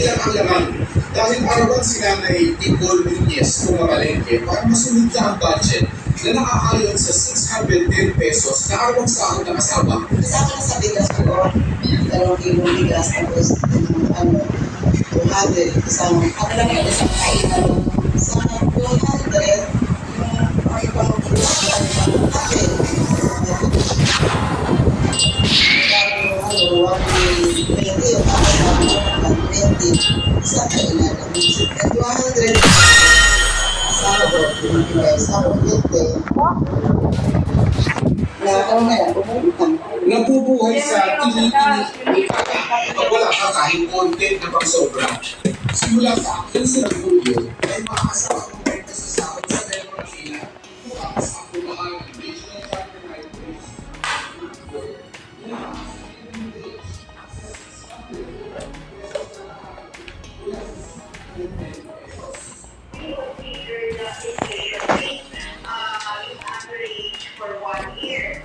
lang ang laman. Dahil arawan si Nanay Nicole Nunez pumamalengke para masunod na ang budget na nakaayon sa 610 pesos na arawang sahod ng asawa. Sa akin sa bigas ko, 2 kilong bigas, tapos 200, isang, ako lang yung isang kainan. Sa 200, yung ibang bigas, ibang kape. Ano, 120, yung ako 120, isang kainan. 200, asawa ko, asawa ko, Nabubuhay sa tini-tini pag wala ka kahit konti na pagsobra. Simula sa akin sa Julio ay makakasawa kong kwenta sa sahod sa Metro Manila mula sa kumahal ng Regional Chapter Libraries. For 1 year.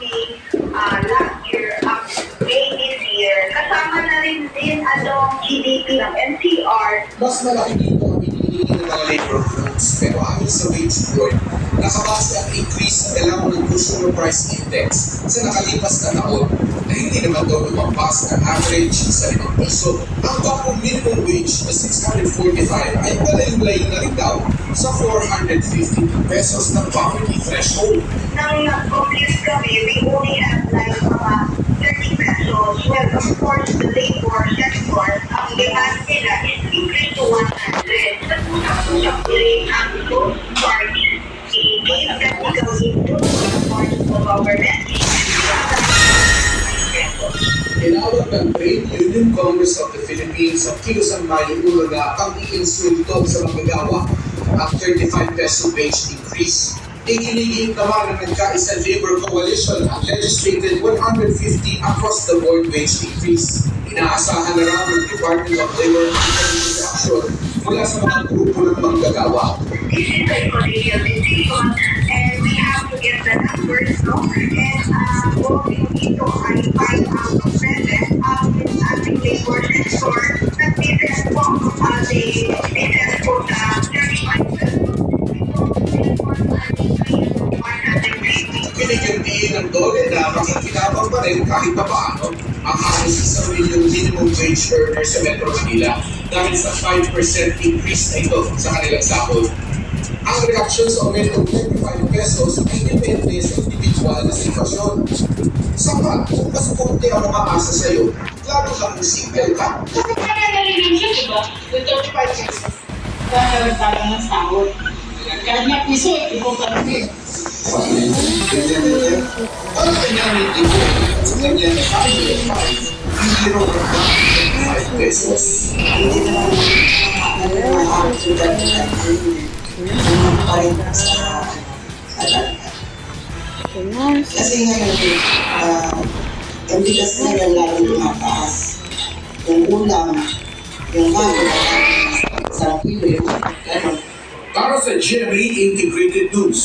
Since last year, up to May this year, kasama na rin din anong GDP ng NCR. Mas malaki dito ang pinili ng mga labor groups pero ayon sa wage board, nakabase ang increase sa kailangan ng Consumer Price Index sa nakalipas na taon na hindi naman daw lumampas ng average sa 5 piso. Ang bagong minimum wage na 645 ay palayo-layo na rin daw sa 452 pesos ng poverty threshold. Nang nag-compute kami, we only have like mga 30 pesos. Well, of course, the labor sector, ang demand nila is increased to 100. Sa kusang-kusang tuloy ang loan party, i-gain technical input sa part of the government. Inawag ng Trade Union Congress of the Philippines ang Kilusan Mayo Ulaga ang iinsulto sa manggagawa ang 35 peso wage increase. Ikinigit naman ng nagkaisang labor coalition ang legislated 150 across the board wage increase. Inaasahan na raw ng Department of Labor and Economic Action mula sa mga grupo ng manggagawa. This is a collegial decision and we have to get the numbers, no? And going dito ay find out of present with ating labor sector that this is po the 35 pesos. Binigyan din ng dole na makikinabang pa rin kahit pa paano ang halos 1 milyong minimum wage earner sa Metro Manila dahil sa 5% increase na ito sa kanilang sahod. Ang reaksyon sa aumento ng 35 pesos ay depende sa individual na sitwasyon. Sapat kung mas konti ang makaasa sa iyo, lalo lang kung single ka. Kasi kaya nalilin siya, diba? Yung 35 pesos. Kaya parang ng sahod. Kahit nga piso, ibang kalagay. Ang kanyang ito, sa kanyang 5 hindi raw ng 5 pesos. Hindi naman sa kasi ngayon, yung bigas ngayon lalo tumataas. Yung ulam, yung bago, sa kilo, yung gano'n. Para sa GMA Integrated News,